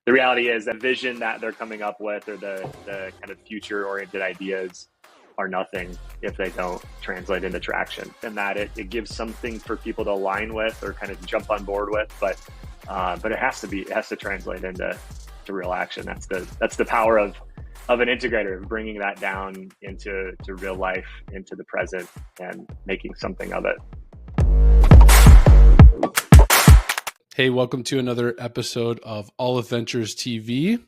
the reality is that vision that they're coming up with, or the kind of future-oriented ideas, are nothing if they don't translate into traction. And that it gives something for people to align with or kind of jump on board with, but it has to translate into real action. That's the power of an integrator, bringing that down into real life, into the present, and making something of it. Hey, welcome to another episode of Aleph Ventures TV.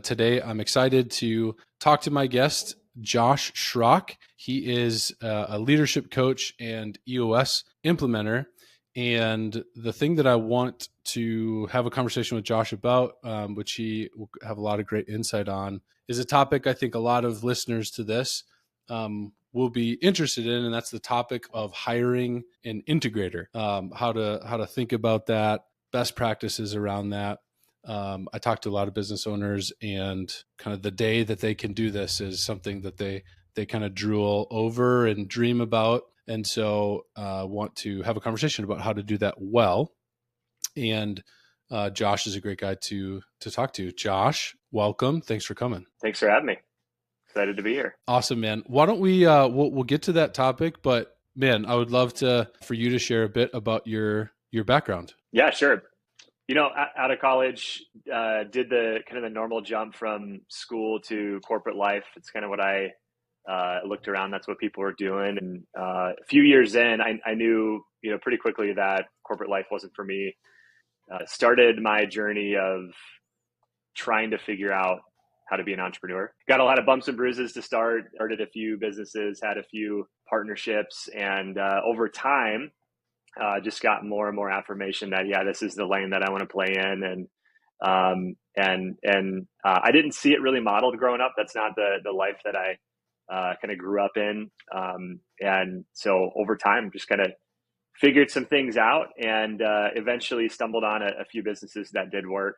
Today, I'm excited to talk to my guest, Josh Schrock. He is a leadership coach and EOS implementer. And the thing that I want to have a conversation with Josh about, which he will have a lot of great insight on, is a topic I think a lot of listeners to this will be interested in, and that's the topic of hiring an integrator. How to think about that, best practices around that. I talk to a lot of business owners, and kind of the day that they can do this is something that they kind of drool over and dream about. And so want to have a conversation about how to do that well. And Josh is a great guy to talk to. Josh, welcome. Thanks for coming. Thanks for having me. Excited to be here. Awesome, man. Why don't we we'll get to that topic, but man, I would love for you to share a bit about your background. Yeah, sure. Out of college, did the kind of the normal jump from school to corporate life. It's kind of what I looked around. That's what people were doing. And a few years in, I knew, pretty quickly that corporate life wasn't for me. Started my journey of trying to figure out how to be an entrepreneur. Got a lot of bumps and bruises to start. Started a few businesses, had a few partnerships, and over time, just got more and more affirmation that, this is the lane that I want to play in. And I didn't see it really modeled growing up. That's not the life that I kind of grew up in. And so over time, just kind of figured some things out, and eventually stumbled on a few businesses that did work,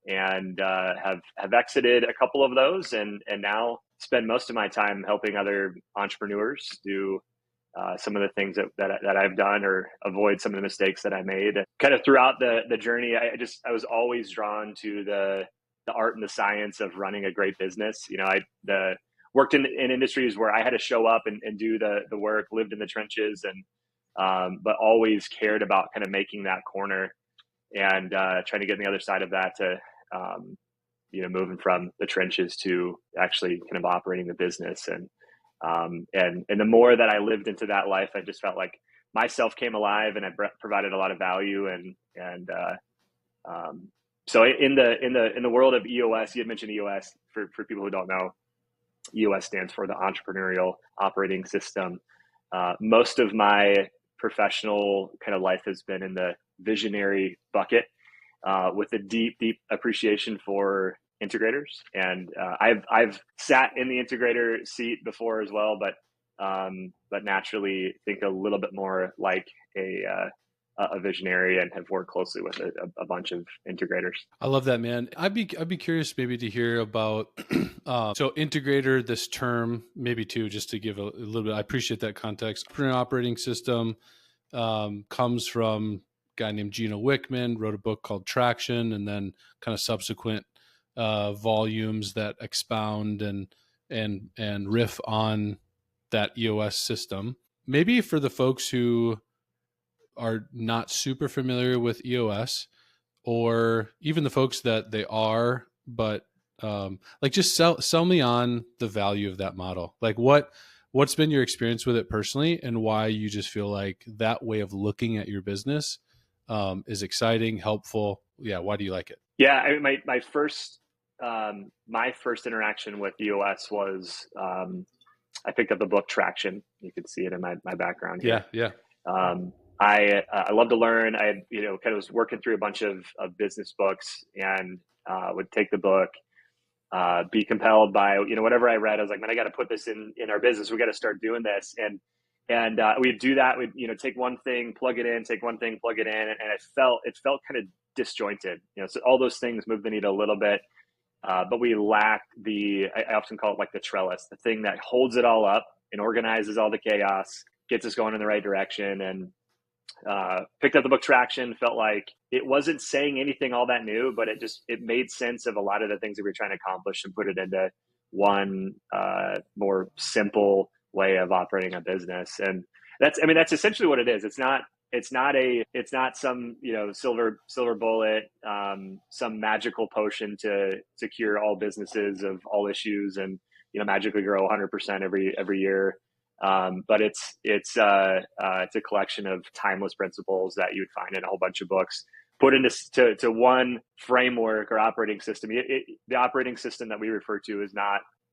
and have exited a couple of those, and now spend most of my time helping other entrepreneurs do some of the things that I've done, or avoid some of the mistakes that I made. Kind of throughout the journey, I was always drawn to the art and the science of running a great business. I worked in industries where I had to show up and do the work, lived in the trenches, and but always cared about kind of making that corner, and trying to get on the other side of that to moving from the trenches to actually kind of operating the business. And the more that I lived into that life, I just felt like myself came alive, and I provided a lot of value. And so in the world of EOS, you had mentioned EOS. For people who don't know, EOS stands for the Entrepreneurial Operating System. Most of my professional kind of life has been in the visionary bucket, with a deep appreciation for integrators. And I've sat in the integrator seat before as well, but naturally think a little bit more like a visionary, and have worked closely with a bunch of integrators. I love that, man. I'd be curious maybe to hear about so integrator, this term, maybe too, just to give a little bit. I appreciate that context. Entrepreneurial operating system comes from a guy named Gino Wickman, wrote a book called Traction, and then kind of subsequent volumes that expound and riff on that EOS system. Maybe for the folks who are not super familiar with EOS, or even the folks that they are, but just sell me on the value of that model. Like what's been your experience with it personally, and why you just feel like that way of looking at your business is exciting, helpful. Yeah. Why do you like it? Yeah. I mean, my first interaction with EOS was, I picked up the book Traction. You can see it in my background here. Yeah. I love to learn. I kind of was working through a bunch of business books, and would take the book, be compelled by whatever I read. I was like, man, I got to put this in our business. We got to start doing this. And we'd do that. We'd take one thing, plug it in, take one thing, plug it in, and it felt kind of disjointed. So all those things moved the needle a little bit, but we lacked I often call it like the trellis, the thing that holds it all up and organizes all the chaos, gets us going in the right direction. Picked up the book Traction, felt like it wasn't saying anything all that new, but it made sense of a lot of the things that we were trying to accomplish and put it into one more simple way of operating a business. And that's essentially what it is. It's not some, silver bullet, some magical potion to cure all businesses of all issues and, magically grow 100% every year. But it's a collection of timeless principles that you would find in a whole bunch of books put into to one framework or operating system. The operating system that we refer to is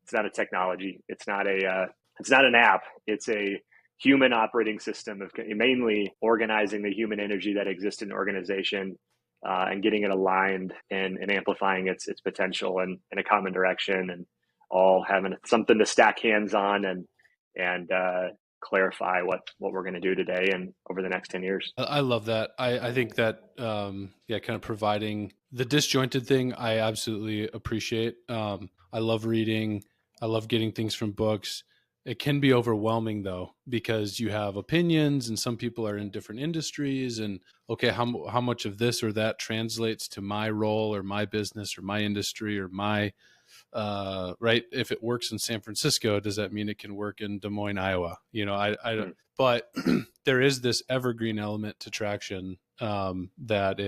it's not a technology. It's not an app. It's a human operating system of mainly organizing the human energy that exists in an organization, and getting it aligned and amplifying its potential and in a common direction, and all having something to stack hands on and clarify what we're going to do today and over the next 10 years. I love that. I think that, kind of providing the disjointed thing, I absolutely appreciate. I love reading. I love getting things from books. It can be overwhelming though, because you have opinions and some people are in different industries and okay, how much of this or that translates to my role or my business or my industry or my, right. If it works in San Francisco, does that mean it can work in Des Moines, Iowa? I don't, but there is this evergreen element to Traction, that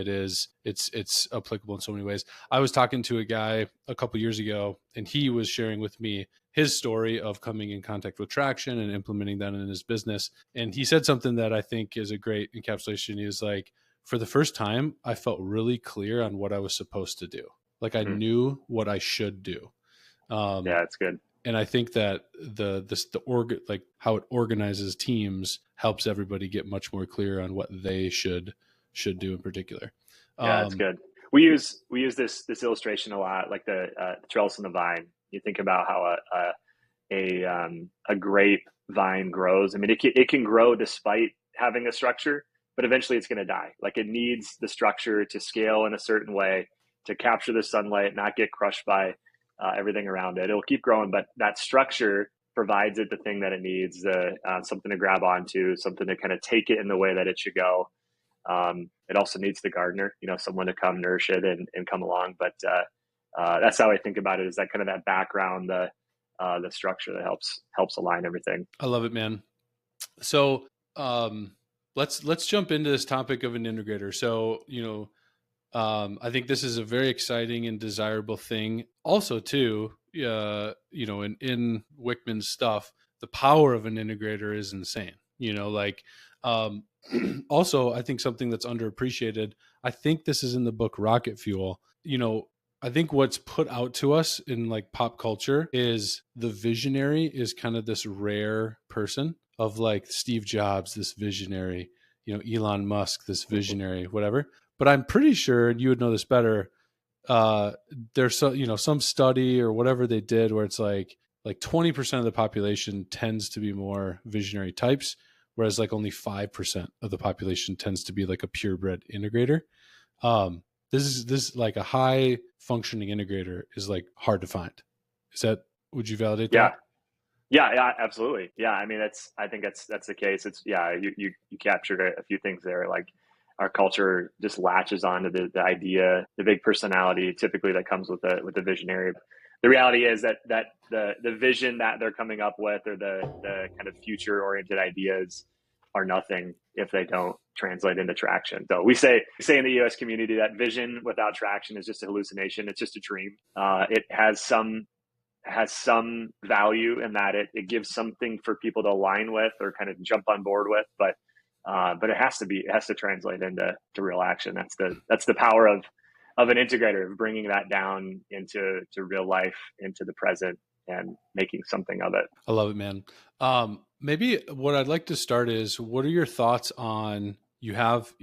it's applicable in so many ways. I was talking to a guy a couple years ago and he was sharing with me his story of coming in contact with Traction and implementing that in his business. And he said something that I think is a great encapsulation. He was like, for the first time, I felt really clear on what I was supposed to do. Like I knew what I should do. Yeah, it's good. And I think that like how it organizes teams helps everybody get much more clear on what they should do in particular. Yeah, it's good. We use this illustration a lot, like the trellis and the vine. You think about how a grape vine grows. I mean, it can grow despite having a structure, but eventually it's going to die. Like it needs the structure to scale in a certain way to capture the sunlight, not get crushed by everything around it. It'll keep growing, but that structure provides it the thing that it needs, something to grab onto, something to kind of take it in the way that it should go. It also needs the gardener, someone to come nourish it and come along. But that's how I think about it, is that kind of that background, the structure that helps align everything. I love it, man. So let's jump into this topic of an integrator. So, I think this is a very exciting and desirable thing. Also, too, in Wickman's stuff, the power of an integrator is insane. Also, I think something that's underappreciated, I think this is in the book Rocket Fuel. I think what's put out to us in like pop culture is the visionary is kind of this rare person of like Steve Jobs, this visionary, Elon Musk, this visionary, whatever. But I'm pretty sure, and you would know this better, there's some study or whatever they did where it's like 20% of the population tends to be more visionary types, whereas like only 5% of the population tends to be like a purebred integrator. This like a high functioning integrator is like hard to find. Would you validate that? Yeah, absolutely. Yeah. I mean, I think that's the case. You captured a few things there. Like our culture just latches onto the idea, the big personality typically that comes with the visionary. The reality is that the vision that they're coming up with, or the kind of future oriented ideas, are nothing if they don't translate into traction. So we say in the US community that vision without traction is just a hallucination. It's just a dream. It has some value in that it gives something for people to align with or kind of jump on board with, but it has to translate into real action. That's the power of an integrator, of bringing that down into real life, into the present, and making something of it. I love it, man. Maybe what I'd like to start is, what are your thoughts on, you have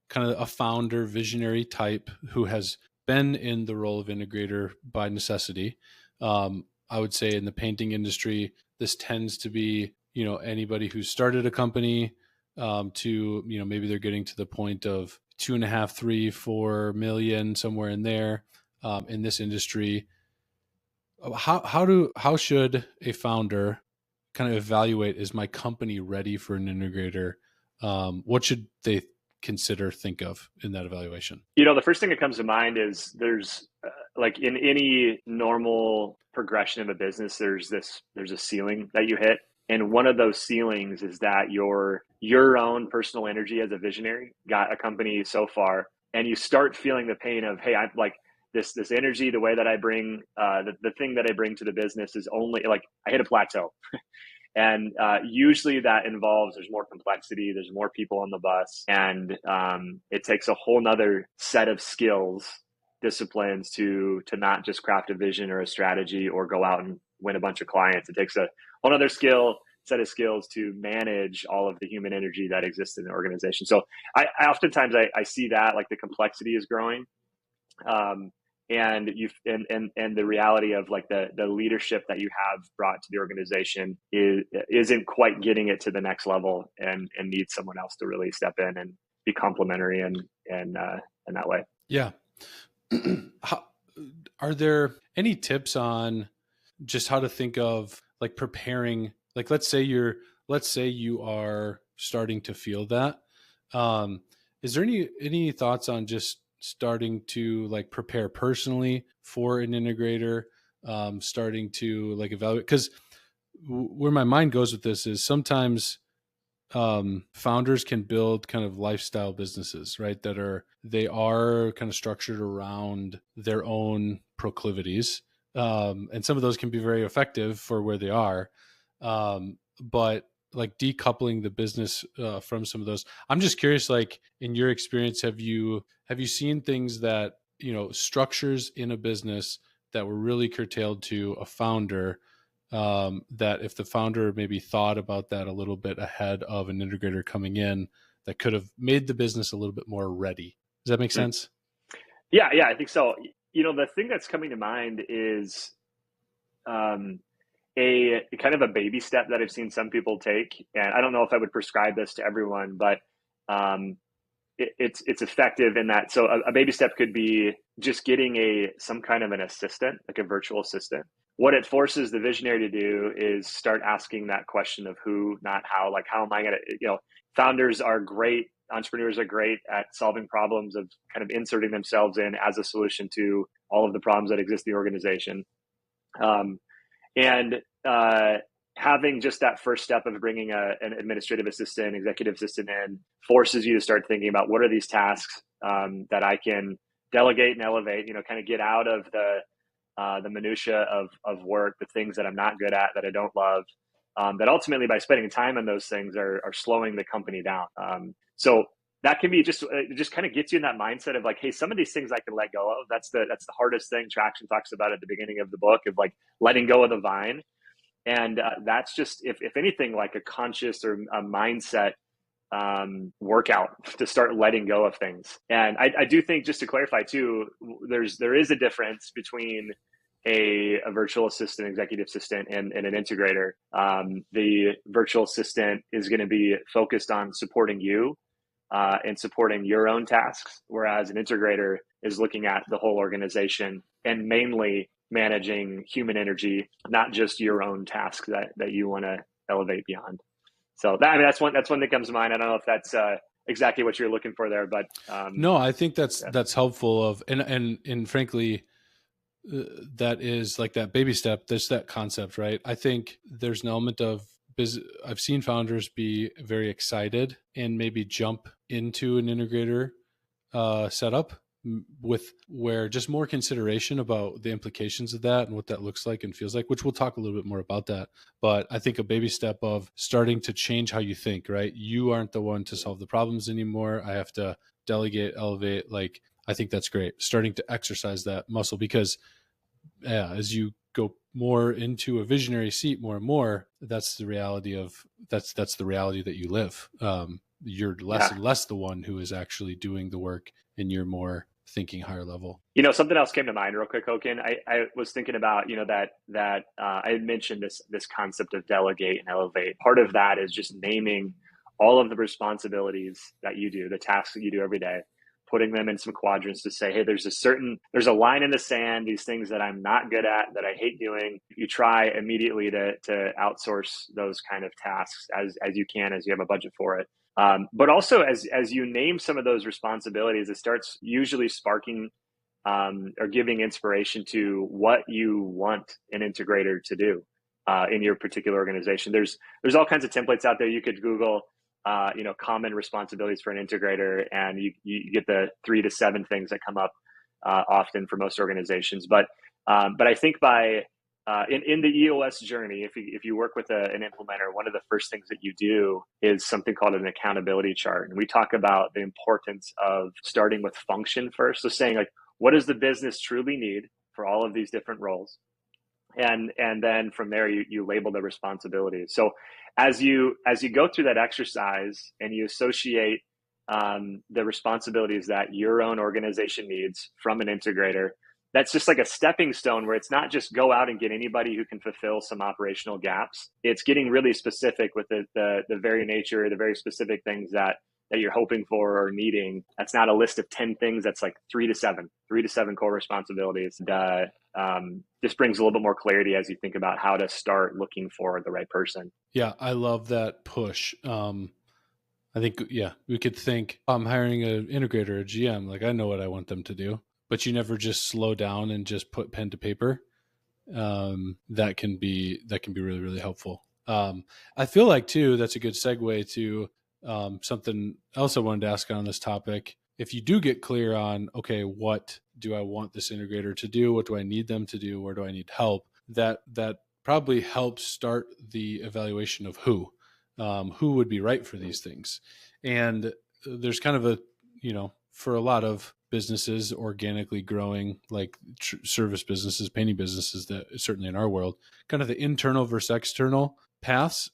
kind of a founder visionary type who has been in the role of integrator by necessity. I would say in the painting industry, this tends to be, anybody who started a company, to, maybe they're getting to the point of 2.5, 3, 4 million, somewhere in there, in this industry. How should a founder kind of evaluate, is my company ready for an integrator? what should they think of in that evaluation? The first thing that comes to mind is there's like in any normal progression of a business, there's a ceiling that you hit. And one of those ceilings is that your own personal energy as a visionary got a company so far, and you start feeling the pain of, hey, I'm like this energy, the way that I bring, the thing that I bring to the business is only like I hit a plateau. And usually that involves there's more complexity, there's more people on the bus, and it takes a whole nother set of skills, disciplines to not just craft a vision or a strategy or go out and win a bunch of clients. It takes a whole other set of skills to manage all of the human energy that exists in the organization. So I oftentimes I see that like the complexity is growing. And the reality of like the leadership that you have brought to the organization isn't quite getting it to the next level, and needs someone else to really step in and be complementary and in that way. Yeah. Are there any tips on just how to think of like preparing? Like, let's say you are starting to feel that. Is there any thoughts on just starting to like prepare personally for an integrator, starting to like evaluate? Because where my mind goes with this is sometimes founders can build kind of lifestyle businesses, right? They are kind of structured around their own proclivities. And some of those can be very effective for where they are. But like decoupling the business from some of those, I'm just curious, like in your experience, have you seen things that, structures in a business that were really curtailed to a founder, that if the founder maybe thought about that a little bit ahead of an integrator coming in, that could have made the business a little bit more ready? Does that make sense? Yeah, I think so. The thing that's coming to mind is a kind of a baby step that I've seen some people take, and I don't know if I would prescribe this to everyone, but it's effective in that. So a baby step could be just getting some kind of an assistant, like a virtual assistant. What it forces the visionary to do is start asking that question of who, not how. Like, how am I going to, founders are great, entrepreneurs are great at solving problems, of kind of inserting themselves in as a solution to all of the problems that exist in the organization. And having just that first step of bringing an administrative assistant, executive assistant in, forces you to start thinking about what are these tasks that I can delegate and elevate, kind of get out of the minutia of work, the things that I'm not good at, that I don't love, that ultimately by spending time on those things are slowing the company down. So that can be it just kind of gets you in that mindset of like, hey, some of these things I can let go of. That's the hardest thing. Traction talks about at the beginning of the book, of like letting go of the vine. And that's just, if anything, like a conscious or a mindset workout to start letting go of things. And I do think, just to clarify too, there is a difference between a virtual assistant, executive assistant, and an integrator. The virtual assistant is going to be focused on supporting you and supporting your own tasks, whereas an integrator is looking at the whole organization and mainly managing human energy, not just your own tasks that you want to elevate beyond. So that's one that comes to mind. I don't know if that's exactly what you're looking for there, but no, I think that's helpful. And frankly, that is like that baby step. There's that concept, right? I think there's an element of I've seen founders be very excited and maybe jump into an integrator setup with where just more consideration about the implications of that and what that looks like and feels like, which we'll talk a little bit more about that. But I think a baby step of starting to change how you think, right? You aren't the one to solve the problems anymore. I have to delegate, elevate. Like, I think that's great. Starting to exercise that muscle, because as you go more into a visionary seat more and more, that's the reality that you live. You're less and less the one who is actually doing the work, and you're more thinking higher level. Something else came to mind real quick, Hokin. I was thinking about, that I had mentioned this concept of delegate and elevate. Part of that is just naming all of the responsibilities that you do, the tasks that you do every day, putting them in some quadrants to say, hey, there's a line in the sand, these things that I'm not good at, that I hate doing. You try immediately to outsource those kind of tasks as you can, as you have a budget for it. But also as you name some of those responsibilities, it starts usually sparking or giving inspiration to what you want an integrator to do in your particular organization. There's all kinds of templates out there. You could Google, common responsibilities for an integrator, and you get the 3 to 7 things that come up often for most organizations. But I think in the EOS journey, if you work with an implementer, one of the first things that you do is something called an accountability chart. And we talk about the importance of starting with function first. So saying like, what does the business truly need for all of these different roles? And then from there, you label the responsibilities. So as you go through that exercise and you associate the responsibilities that your own organization needs from an integrator, that's just like a stepping stone where it's not just go out and get anybody who can fulfill some operational gaps. It's getting really specific with the very nature, the very specific things that you're hoping for or needing. That's not a list of 10 things. That's like 3 to 7 core responsibilities. This brings a little bit more clarity as you think about how to start looking for the right person. Yeah, I love that push. I think, we could think I'm hiring an integrator, a GM, like I know what I want them to do, but you never just slow down and just put pen to paper. That can be really, really helpful. I feel like too, that's a good segue to something else I wanted to ask on this topic. If you do get clear on, okay, what do I want this integrator to do? What do I need them to do? Where do I need help? That probably helps start the evaluation of who would be right for these things. And there's kind of for a lot of businesses organically growing, like service businesses, painting businesses, that certainly in our world, kind of the internal versus external paths,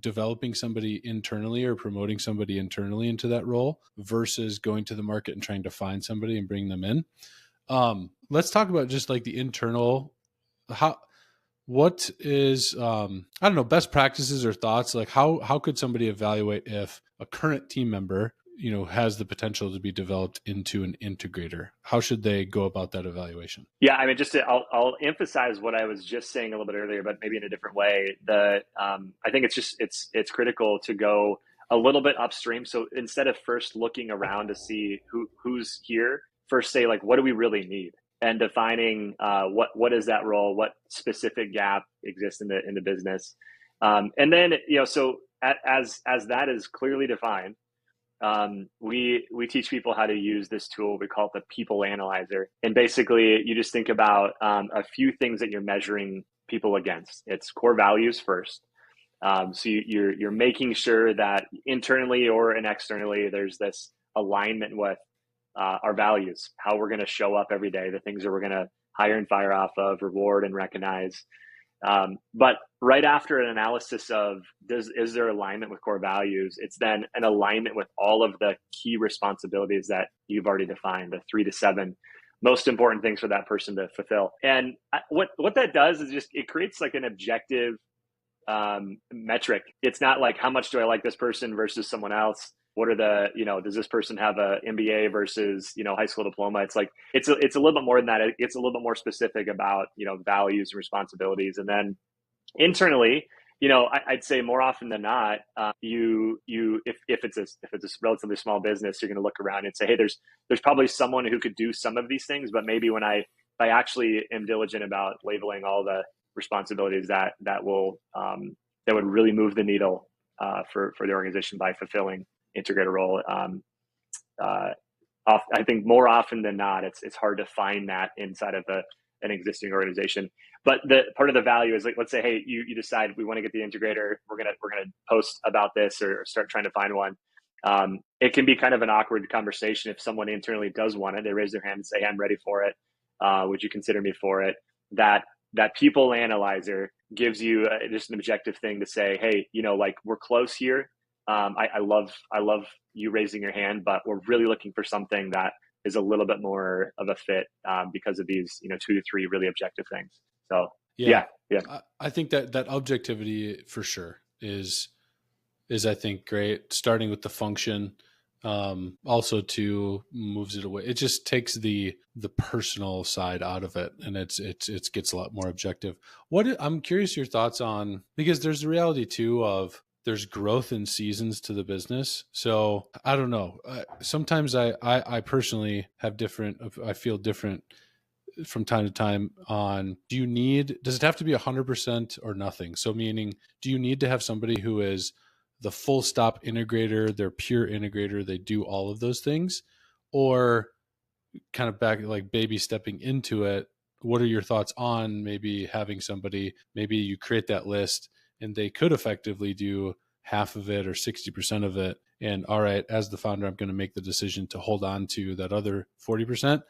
developing somebody internally or promoting somebody internally into that role versus going to the market and trying to find somebody and bring them in. Let's talk about just like the internal, what is, best practices or thoughts, like how could somebody evaluate if a current team member, has the potential to be developed into an integrator? How should they go about that evaluation? Yeah, I mean, I'll emphasize what I was just saying a little bit earlier, but maybe in a different way. I think it's critical to go a little bit upstream. So instead of first looking around to see who's here, first say like, what do we really need? And defining what is that role, what specific gap exists in the business, and then so as that is clearly defined. We teach people how to use this tool. We call it the people analyzer. And basically you just think about a few things that you're measuring people against. It's core values first. So you're making sure that internally or externally, there's this alignment with our values, how we're going to show up every day, the things that we're going to hire and fire off of, reward and recognize. But right after an analysis of is there alignment with core values, it's then an alignment with all of the key responsibilities that you've already defined, the 3 to 7 most important things for that person to fulfill. And what that does is just, it creates like an objective metric. It's not like, how much do I like this person versus someone else? What are does this person have a MBA versus, high school diploma? It's like, it's a little bit more than that. It's a little bit more specific about, values and responsibilities. And then internally, I'd say more often than not, if it's a relatively small business, you're going to look around and say, hey, there's probably someone who could do some of these things, but maybe when I actually am diligent about labeling all the responsibilities that would really move the needle for the organization by fulfilling integrator role. I think more often than not, it's hard to find that inside of an existing organization. But the part of the value is like, let's say, hey, you decide we want to get the integrator. We're gonna post about this or start trying to find one. It can be kind of an awkward conversation if someone internally does want it. They raise their hand and say, hey, I'm ready for it. Would you consider me for it? That people analyzer gives you just an objective thing to say, hey, like we're close here. I love you raising your hand, but we're really looking for something that is a little bit more of a fit because of these, 2 to 3 really objective things. So yeah. I think that objectivity for sure is I think great. Starting with the function, also too moves it away. It just takes the personal side out of it, and it gets a lot more objective. I'm curious your thoughts on, because there's the reality too of there's growth in seasons to the business. So I don't know. Sometimes I personally have I feel different from time to time on, does it have to be 100% or nothing? So meaning, do you need to have somebody who is the full stop integrator, they're pure integrator, they do all of those things? Or kind of back, like baby stepping into it, what are your thoughts on maybe having somebody, maybe you create that list and they could effectively do half of it or 60% of it. And all right, as the founder, I'm going to make the decision to hold on to that other 40%.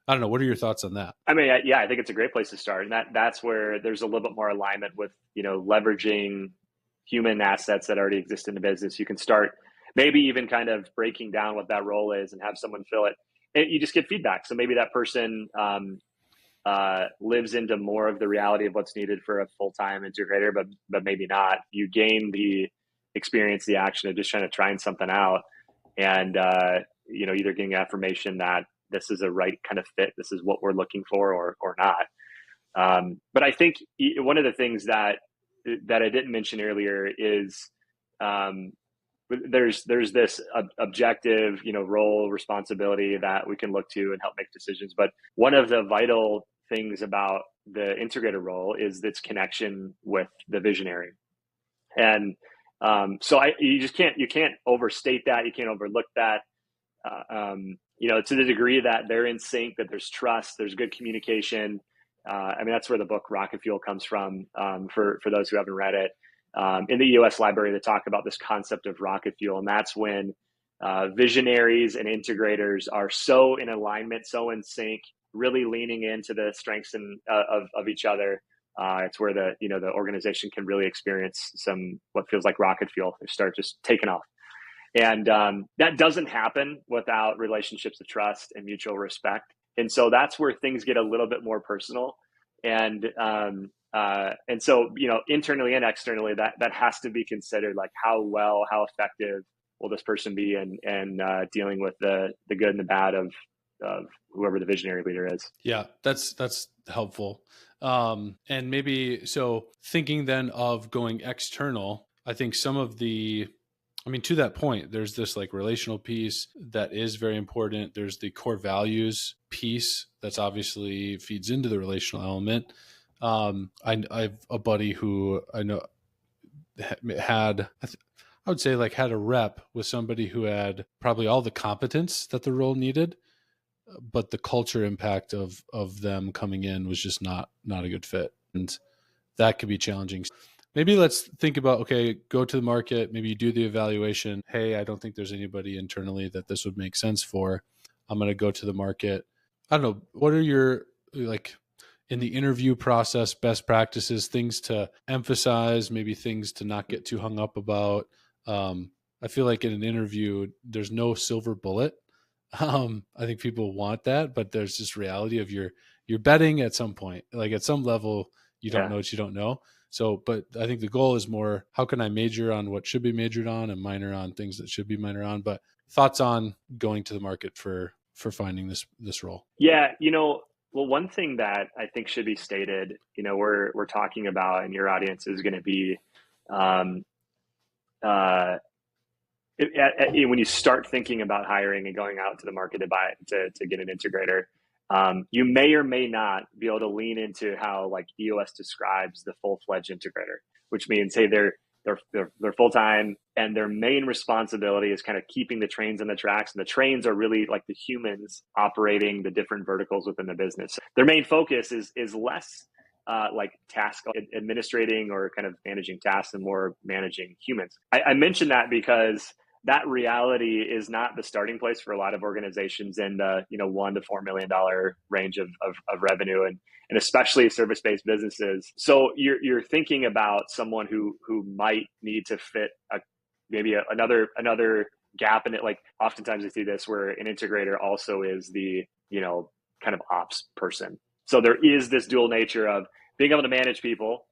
I don't know. What are your thoughts on that? I mean, yeah, I think it's a great place to start. And that's where there's a little bit more alignment with, leveraging human assets that already exist in the business. You can start maybe even kind of breaking down what that role is and have someone fill it. And you just get feedback. So maybe that person lives into more of the reality of what's needed for a full-time integrator, but maybe not. You gain the experience, the action of just trying something out, and either getting affirmation that this is a right kind of fit, this is what we're looking for, or not. But I think one of the things that I didn't mention earlier is there's this objective, role, responsibility that we can look to and help make decisions. But one of the vital things about the integrator role is its connection with the visionary. And so you can't overstate that. You can't overlook that. To the degree that they're in sync, that there's trust, there's good communication. That's where the book Rocket Fuel comes from. For those who haven't read it, in the U.S. library, they talk about this concept of rocket fuel, and that's when visionaries and integrators are so in alignment, so in sync, really leaning into the strengths of each other. It's where the organization can really experience some what feels like rocket fuel. They start just taking off. And that doesn't happen without relationships of trust and mutual respect. And so that's where things get a little bit more personal. And so, internally and externally, that has to be considered, like how effective will this person be in dealing with the good and the bad of whoever the visionary leader is. Yeah, that's helpful. And maybe, so thinking then of going external, I think to that point, there's this like relational piece that is very important. There's the core values piece that's obviously feeds into the relational element. I have a buddy who I know had a rep with somebody who had probably all the competence that the role needed, but the culture impact of them coming in was just not a good fit. And that could be challenging. Maybe let's think about, okay, go to the market, maybe you do the evaluation. Hey, I don't think there's anybody internally that this would make sense for. I'm going to go to the market. I don't know. What are your, like, in the interview process, best practices, things to emphasize, maybe things to not get too hung up about? I feel like in an interview, there's no silver bullet. I think people want that, but there's this reality of you're betting at some point, like at some level, you don't know what you don't know. So, but I think the goal is more, how can I major on what should be majored on and minor on things that should be minor on? But thoughts on going to the market for finding this role? Yeah, well, one thing that I think should be stated, we're talking about, and your audience is going to be, when you start thinking about hiring and going out to the market to get an integrator, you may or may not be able to lean into how like EOS describes the full-fledged integrator, which means, hey, they're full-time and their main responsibility is kind of keeping the trains on the tracks. And the trains are really like the humans operating the different verticals within the business. Their main focus is less like task administrating or kind of managing tasks and more managing humans. I mention that because that reality is not the starting place for a lot of organizations in the $1 to $4 million range of revenue, and especially service-based businesses. So you're thinking about someone who might need to fit maybe another gap in it. Like oftentimes I see this where an integrator also is the kind of ops person. So there is this dual nature of being able to manage people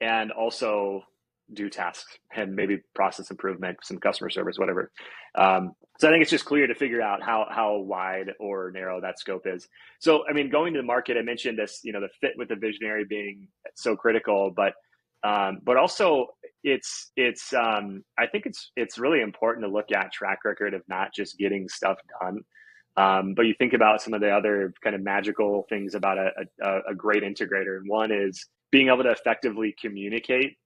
and also do tasks and maybe process improvement, some customer service, whatever. So I think it's just clear to figure out how wide or narrow that scope is. So, going to the market, I mentioned this, the fit with the visionary being so critical, but also I think it's really important to look at track record of not just getting stuff done. But you think about some of the other kind of magical things about a great integrator. And one is being able to effectively communicate,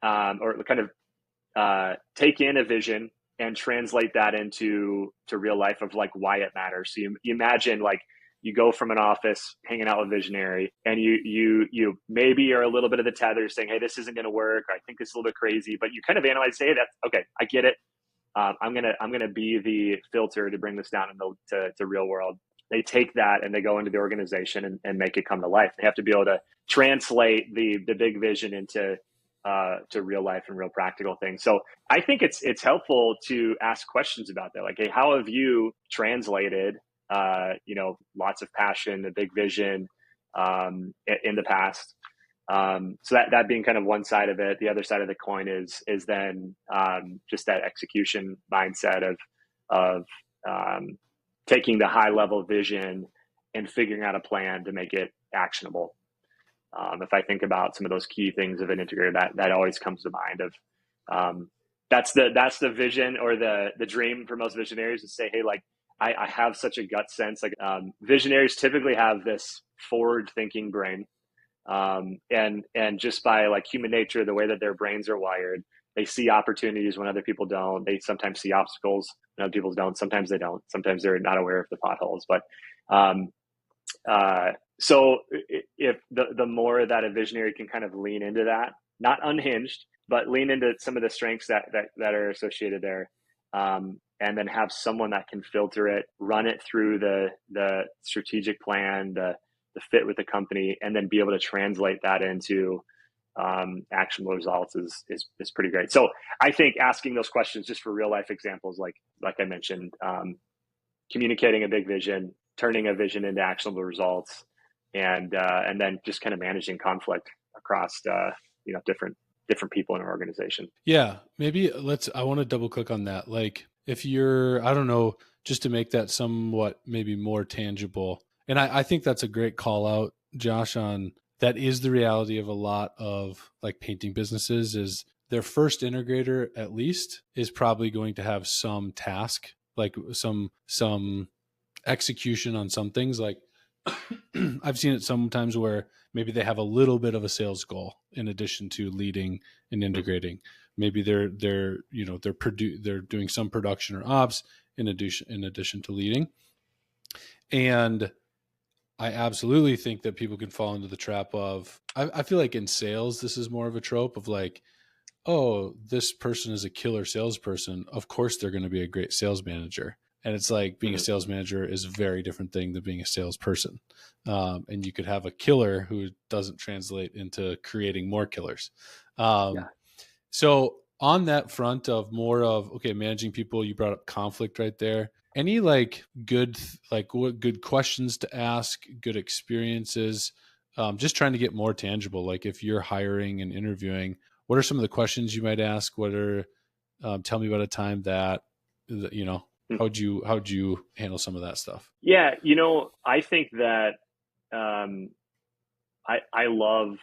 or kind of take in a vision and translate that into real life of like why it matters. So you imagine like you go from an office hanging out with visionary, and you maybe are a little bit of the tether saying, hey, this isn't going to work, or I think it's a little bit crazy, but you kind of analyze, say, that's okay, I get it. I'm gonna be the filter to bring this down to real world. They take that and they go into the organization and make it come to life. They have to be able to translate the big vision into to real life and real practical things. So I think it's helpful to ask questions about that. Like, hey, how have you translated lots of passion, a big vision in the past? So that being kind of one side of it. The other side of the coin is then just that execution mindset of taking the high level vision and figuring out a plan to make it actionable. If I think about some of those key things of an integrator, that always comes to mind of that's the vision or the dream for most visionaries, to say, hey, like I have such a gut sense. Like visionaries typically have this forward thinking brain. And just by like human nature, the way that their brains are wired, they see opportunities when other people don't. They sometimes see obstacles when other people don't. Sometimes they don't. Sometimes they're not aware of the potholes. But so if the more that a visionary can kind of lean into that, not unhinged, but lean into some of the strengths that are associated there, and then have someone that can filter it, run it through the strategic plan, the fit with the company, and then be able to translate that into actionable results is pretty great. So I think asking those questions just for real life examples, like I mentioned, communicating a big vision, turning a vision into actionable results, and then just kind of managing conflict across different people in our organization. Yeah, maybe I want to double click on that. Like if you're, I don't know, just to make that somewhat maybe more tangible. And I think that's a great call out, Josh, on that is the reality of a lot of like painting businesses is their first integrator at least is probably going to have some task, like some execution on some things. Like I've seen it sometimes where maybe they have a little bit of a sales goal in addition to leading and integrating. Maybe they're doing some production or ops in addition to leading. And I absolutely think that people can fall into the trap of, I feel like in sales, this is more of a trope of like, oh, this person is a killer salesperson. Of course, they're going to be a great sales manager. And it's like being a sales manager is a very different thing than being a salesperson. And you could have a killer who doesn't translate into creating more killers. So on that front of more of, okay, managing people, you brought up conflict right there. Any like good questions to ask, good experiences, just trying to get more tangible. Like if you're hiring and interviewing, what are some of the questions you might ask? Tell me about a time that, how'd you handle some of that stuff? Yeah. I think that, I love,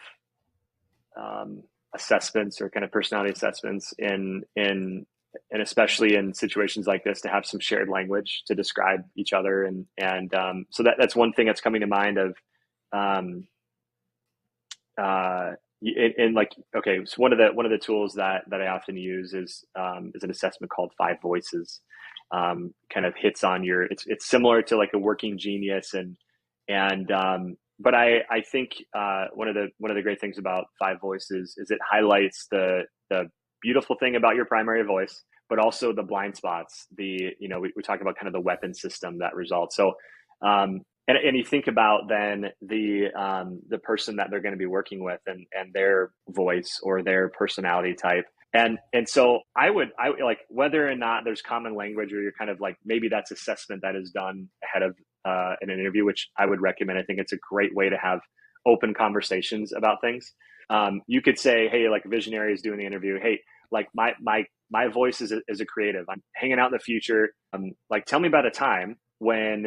assessments or kind of personality assessments and especially in situations like this, to have some shared language to describe each other. And so that's one thing that's coming to mind of, and like, okay, so one of the tools that I often use is an assessment called 5 Voices. Kind of hits on it's similar to like a working genius, but I think one of the great things about 5 Voices is it highlights the beautiful thing about your primary voice, but also the blind spots. We talk about kind of the weapon system that results. So, and you think about then the person that they're going to be working with and their voice or their personality type. And so I would like, whether or not there's common language, or you're kind of like, maybe that's assessment that is done ahead of an interview, which I would recommend. I think it's a great way to have open conversations about things. You could say, hey, like visionary is doing the interview. Hey, like my voice is a creative. I'm hanging out in the future. Like, tell me about a time when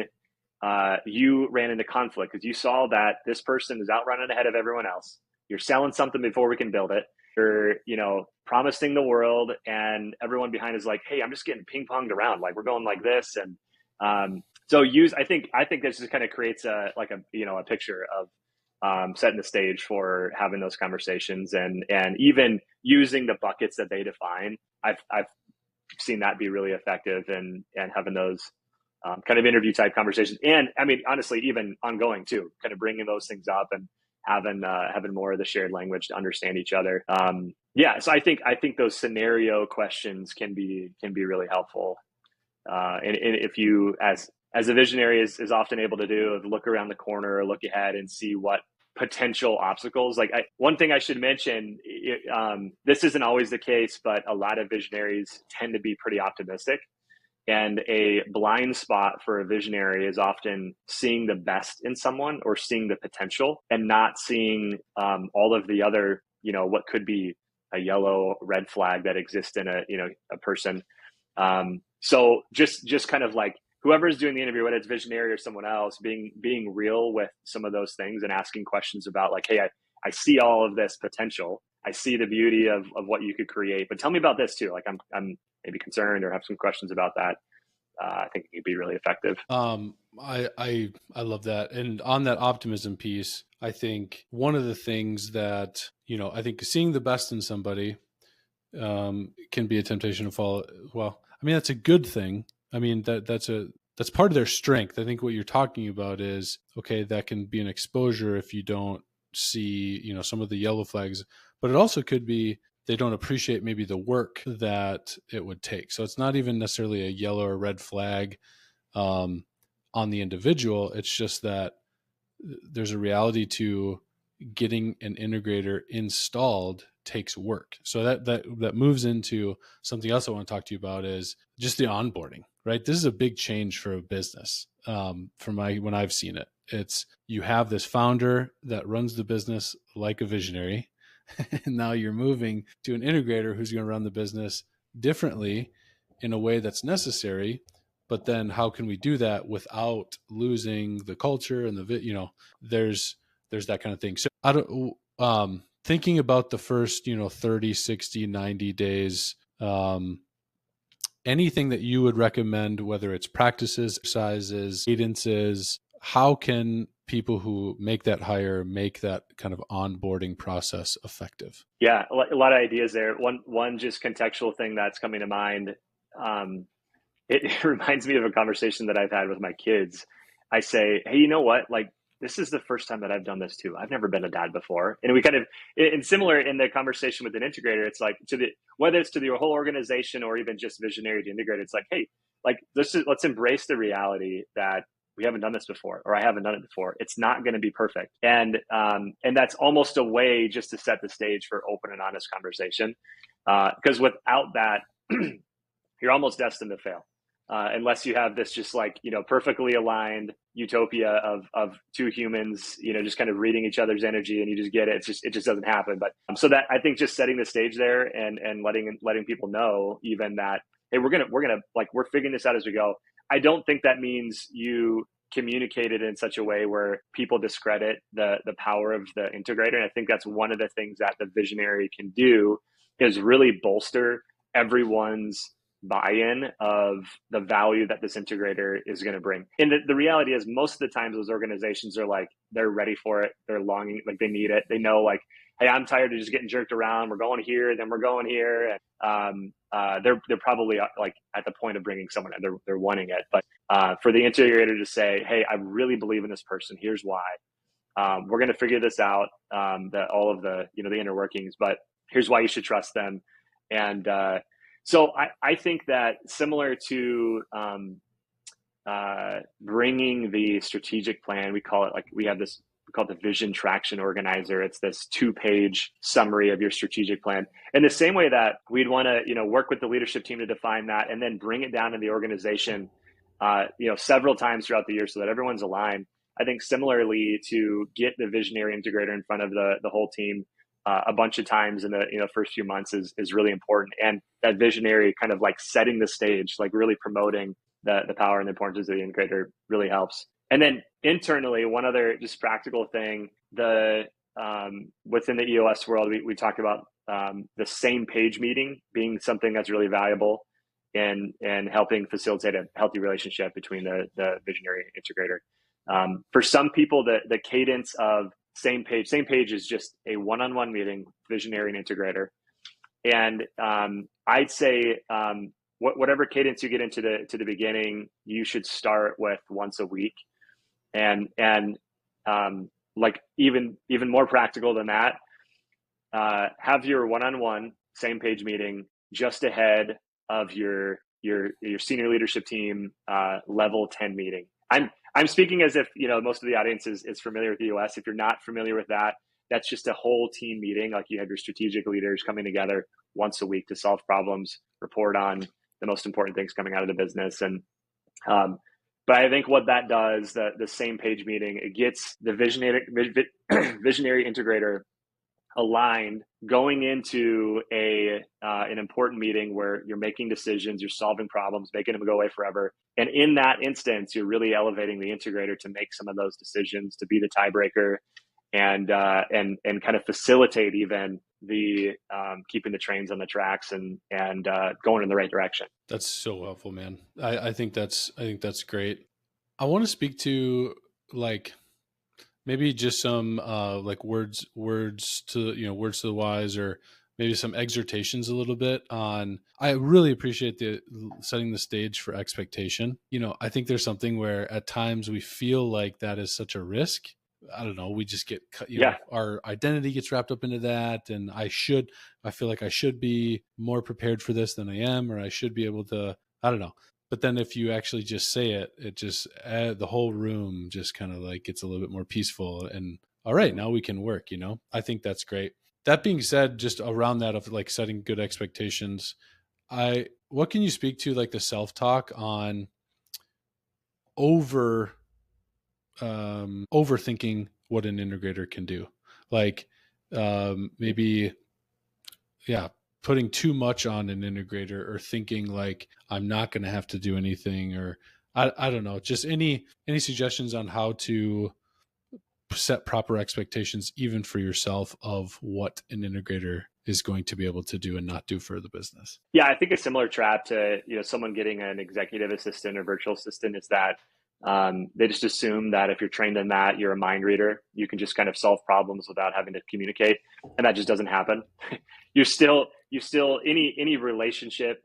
you ran into conflict because you saw that this person is out running ahead of everyone else. You're selling something before we can build it. you're, promising the world, and everyone behind is like, hey, I'm just getting ping ponged around. Like, we're going like this. And I think this just kind of creates a picture of setting the stage for having those conversations, and even using the buckets that they define. I've seen that be really effective, and having those kind of interview type conversations. And I mean, honestly, even ongoing too, kind of bringing those things up and having more of the shared language to understand each other. So I think those scenario questions can be really helpful. And if you, as a visionary is often able to do, look around the corner or look ahead and see what potential obstacles. One thing I should mention, this isn't always the case, but a lot of visionaries tend to be pretty optimistic. And a blind spot for a visionary is often seeing the best in someone, or seeing the potential, and not seeing all of the other, what could be a yellow, red flag that exists in a person. So just kind of like whoever's doing the interview, whether it's visionary or someone else, being real with some of those things and asking questions about like, hey, I see all of this potential. I see the beauty of what you could create, but tell me about this too. Like I'm maybe concerned or have some questions about that. I think it could be really effective. I love that. And on that optimism piece, I think one of the things that, I think seeing the best in somebody can be a temptation to fall. Well, I mean, that's a good thing. I mean, that's part of their strength. I think what you're talking about is, okay, that can be an exposure if you don't see, some of the yellow flags, but it also could be they don't appreciate maybe the work that it would take. So it's not even necessarily a yellow or red flag on the individual. It's just that there's a reality to getting an integrator installed takes work. So that moves into something else I want to talk to you about, is just the onboarding, right? This is a big change for a business. When I've seen it, it's, you have this founder that runs the business like a visionary. And now you're moving to an integrator who's going to run the business differently in a way that's necessary. But then how can we do that without losing the culture and there's that kind of thing. So I don't, thinking about the first, 30, 60, 90 days, anything that you would recommend, whether it's practices, exercises, cadences, how can people who make that hire make that kind of onboarding process effective? Yeah, a lot of ideas there. One just contextual thing that's coming to mind. It reminds me of a conversation that I've had with my kids. I say, hey, you know what? Like, this is the first time that I've done this too. I've never been a dad before. And we kind of, and similar in the conversation with an integrator, it's like whether it's to the whole organization or even just visionary to integrate, it's like, hey, like let's embrace the reality that we haven't done this before, or I haven't done it before. It's not going to be perfect. And that's almost a way just to set the stage for open and honest conversation. Because without that, you're almost destined to fail. Unless you have this just like, perfectly aligned utopia of two humans, just kind of reading each other's energy, and you just get it. It just doesn't happen. But so that, I think just setting the stage there and letting people know even that, hey, we're gonna like, we're figuring this out as we go. I don't think that means you communicate it in such a way where people discredit the power of the integrator. And I think that's one of the things that the visionary can do, is really bolster everyone's buy-in of the value that this integrator is going to bring. And the reality is, most of the times those organizations are like, they're ready for it. They're longing, like they need it. They know like, hey, I'm tired of just getting jerked around. We're going here, then we're going here. And they're probably like at the point of bringing someone in. They're wanting it. But for the integrator to say, hey, I really believe in this person. Here's why. We're going to figure this out, all of the, the inner workings, but here's why you should trust them. And so I think that similar to bringing the strategic plan, we call it we call it the vision traction organizer. It's this 2-page summary of your strategic plan. In the same way that we'd want to, work with the leadership team to define that and then bring it down to the organization, several times throughout the year so that everyone's aligned. I think similarly, to get the visionary integrator in front of the whole team a bunch of times in the first few months is really important. And that visionary kind of like setting the stage, like really promoting the power and the importance of the integrator really helps. And then internally, one other just practical thing, within the EOS world, we talk about the same page meeting being something that's really valuable and helping facilitate a healthy relationship between the visionary and integrator. For some people, the cadence of same page is just a one-on-one meeting, visionary and integrator. And I'd say whatever cadence you get into the beginning, you should start with once a week, and like even more practical than that, have your one-on-one same page meeting just ahead of your senior leadership team level 10 meeting. I'm speaking as if, you know, most of the audience is familiar with the US. If you're not familiar with that, that's just a whole team meeting. Like, you have your strategic leaders coming together once a week to solve problems, report on the most important things coming out of the business. And but I think what that does, the same page meeting, it gets the visionary integrator aligned going into an important meeting where you're making decisions, you're solving problems, making them go away forever. And in that instance, you're really elevating the integrator to make some of those decisions, to be the tiebreaker, and kind of facilitate even the keeping the trains on the tracks and going in the right direction. That's so helpful, man. I think that's great. I want to speak to, like, maybe just some like words to the wise, or maybe some exhortations a little bit on. I really appreciate the setting the stage for expectation. You know, I think there's something where at times we feel like that is such a risk. I don't know. We just get, our identity gets wrapped up into that. And I feel like I should be more prepared for this than I am, or I should be able to, I don't know. But then if you actually just say it, it just, the whole room just kind of like gets a little bit more peaceful, and all right, now we can work, you know? I think that's great. That being said, just around that of like setting good expectations, what can you speak to, like the self-talk on overthinking what an integrator can do? Like, maybe, putting too much on an integrator, or thinking like I'm not going to have to do anything, or I don't know, just any suggestions on how to set proper expectations, even for yourself, of what an integrator is going to be able to do and not do for the business. Yeah, I think a similar trap to, you know, someone getting an executive assistant or virtual assistant is that they just assume that if you're trained in that, you're a mind reader. You can just kind of solve problems without having to communicate, and that just doesn't happen. You still any relationship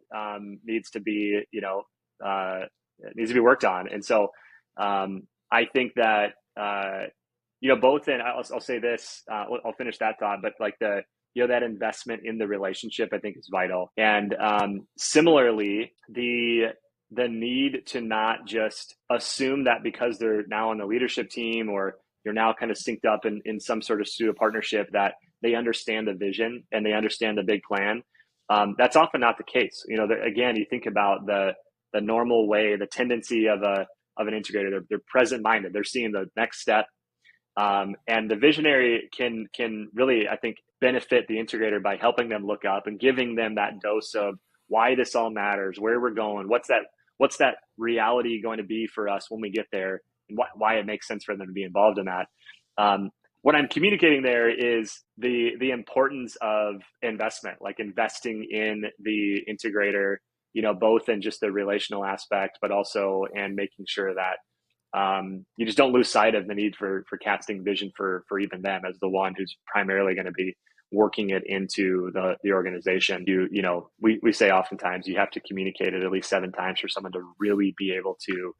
needs to be, needs to be worked on. And so I think that both in, I'll say this, I'll finish that thought, but like that investment in the relationship, I think, is vital. And similarly, the need to not just assume that because they're now on the leadership team, or you're now kind of synced up in some sort of pseudo partnership, that they understand the vision and they understand the big plan. That's often not the case. You know, again, you think about the normal way, the tendency of an integrator, they're present minded. They're seeing the next step. And the visionary can really, I think, benefit the integrator by helping them look up and giving them that dose of why this all matters, where we're going, what's that reality going to be for us when we get there, and why it makes sense for them to be involved in that. What I'm communicating there is the importance of investment, like investing in the integrator, both in just the relational aspect, but also in making sure that you just don't lose sight of the need for casting vision for even them as the one who's primarily going to be working it into the organization. We say oftentimes you have to communicate it at least 7 times for someone to really be able to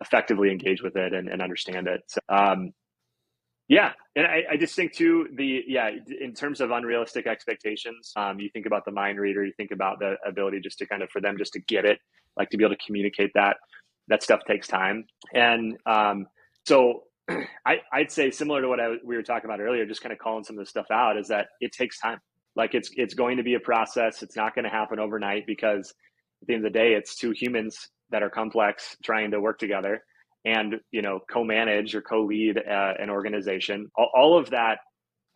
effectively engage with it and understand it. So, and I just think too, in terms of unrealistic expectations, you think about the mind reader, you think about the ability just to kind of, for them just to get it, like to be able to communicate that stuff takes time. And so I'd say, similar to what we were talking about earlier, just kind of calling some of this stuff out, is that it takes time. Like it's going to be a process. It's not going to happen overnight, because at the end of the day, it's 2 humans that are complex trying to work together and, co-manage or co-lead an organization. All of that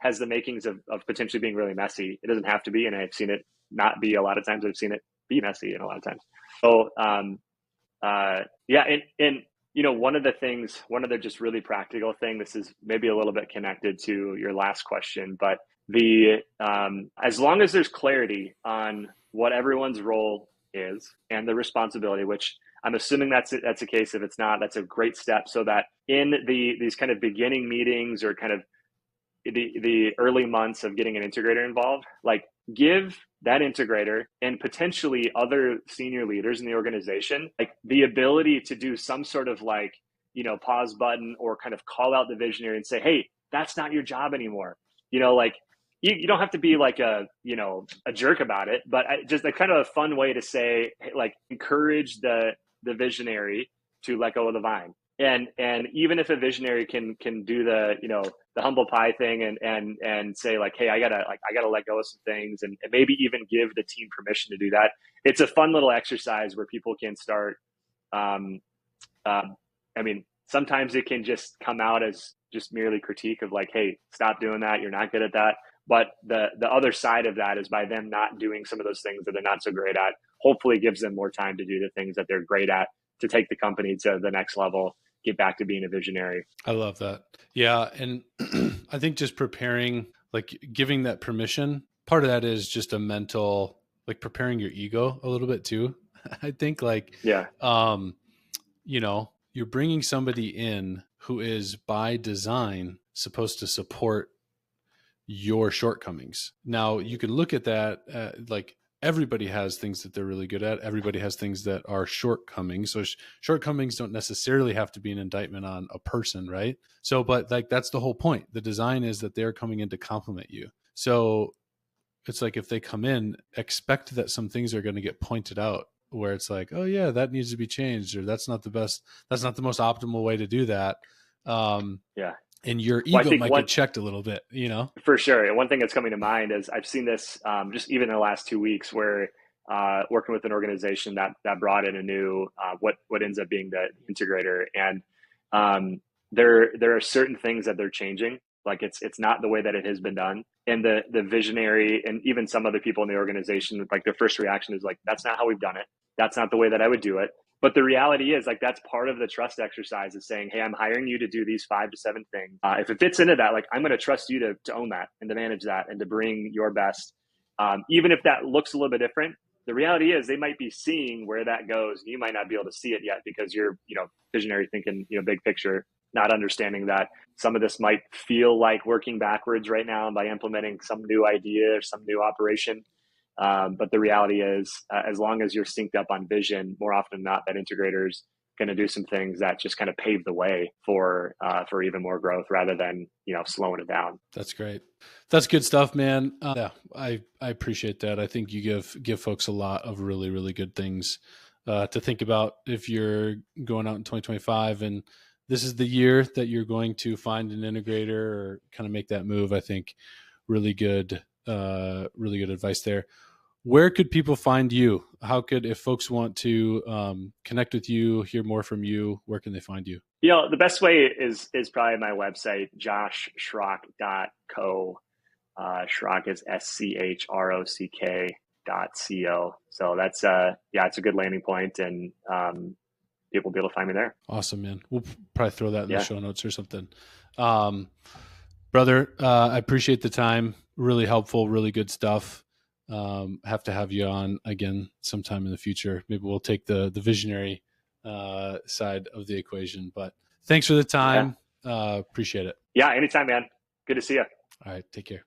has the makings of potentially being really messy. It doesn't have to be, and I've seen it not be a lot of times. I've seen it be messy in a lot of times. So, one of the just really practical thing, this is maybe a little bit connected to your last question, but as long as there's clarity on what everyone's role is and the responsibility, which I'm assuming that's the case. If it's not, that's a great step, so that in these kind of beginning meetings or kind of the early months of getting an integrator involved, like give that integrator and potentially other senior leaders in the organization, like the ability to do some sort of like, pause button or kind of call out the visionary and say, hey, that's not your job anymore. Like you don't have to be like a jerk about it, but just a kind of a fun way to say, like, encourage the visionary to let go of the vine. And even if a visionary can do the humble pie thing and say like, hey, I gotta let go of some things, and maybe even give the team permission to do that. It's a fun little exercise where people can start. Sometimes it can just come out as just merely critique of like, hey, stop doing that. You're not good at that. But the other side of that is, by them not doing some of those things that they're not so great at, hopefully gives them more time to do the things that they're great at, to take the company to the next level, get back to being a visionary. I love that. Yeah. And I think just preparing, like giving that permission, part of that is just a mental, like preparing your ego a little bit too. I think like, you're bringing somebody in who is by design supposed to support your shortcomings. Now you can look at that, like everybody has things that they're really good at. Everybody has things that are shortcomings. So shortcomings don't necessarily have to be an indictment on a person, right? So, but like, that's the whole point. The design is that they're coming in to complement you. So it's like, if they come in, expect that some things are going to get pointed out where it's like, oh yeah, that needs to be changed, or that's not the most optimal way to do that. And your ego might get checked a little bit, For sure. And one thing that's coming to mind is I've seen this just even in the last 2 weeks, where working with an organization that brought in a new what ends up being the integrator, and there are certain things that they're changing. Like it's not the way that it has been done. And the visionary and even some other people in the organization, like their first reaction is like, that's not how we've done it. That's not the way that I would do it. But the reality is, like, that's part of the trust exercise, is saying, hey, I'm hiring you to do these 5 to 7 things. If it fits into that, like, I'm going to trust you to own that and to manage that and to bring your best. Even if that looks a little bit different, the reality is they might be seeing where that goes. And you might not be able to see it yet because you're, visionary thinking, big picture, not understanding that some of this might feel like working backwards right now by implementing some new idea or some new operation. But the reality is, as long as you're synced up on vision, more often than not, that integrator's going to do some things that just kind of pave the way for even more growth, rather than slowing it down. That's great. That's good stuff, man. Yeah, I appreciate that. I think you give folks a lot of really, really good things to think about if you're going out in 2025, and this is the year that you're going to find an integrator or kind of make that move. I think really good advice there. Where could people find you? If folks want to connect with you, hear more from you, where can they find you? The best way is probably my website, joshschrock.co. Schrock is SCHROCK.co. So that's it's a good landing point, and people will be able to find me there. Awesome, man. We'll probably throw that in the show notes or something. Brother, I appreciate the time. Really helpful, really good stuff. Have to have you on again sometime in the future. Maybe we'll take the visionary side of the equation, but thanks for the time. Appreciate it. Yeah, anytime, man. Good to see you. All right. Take care.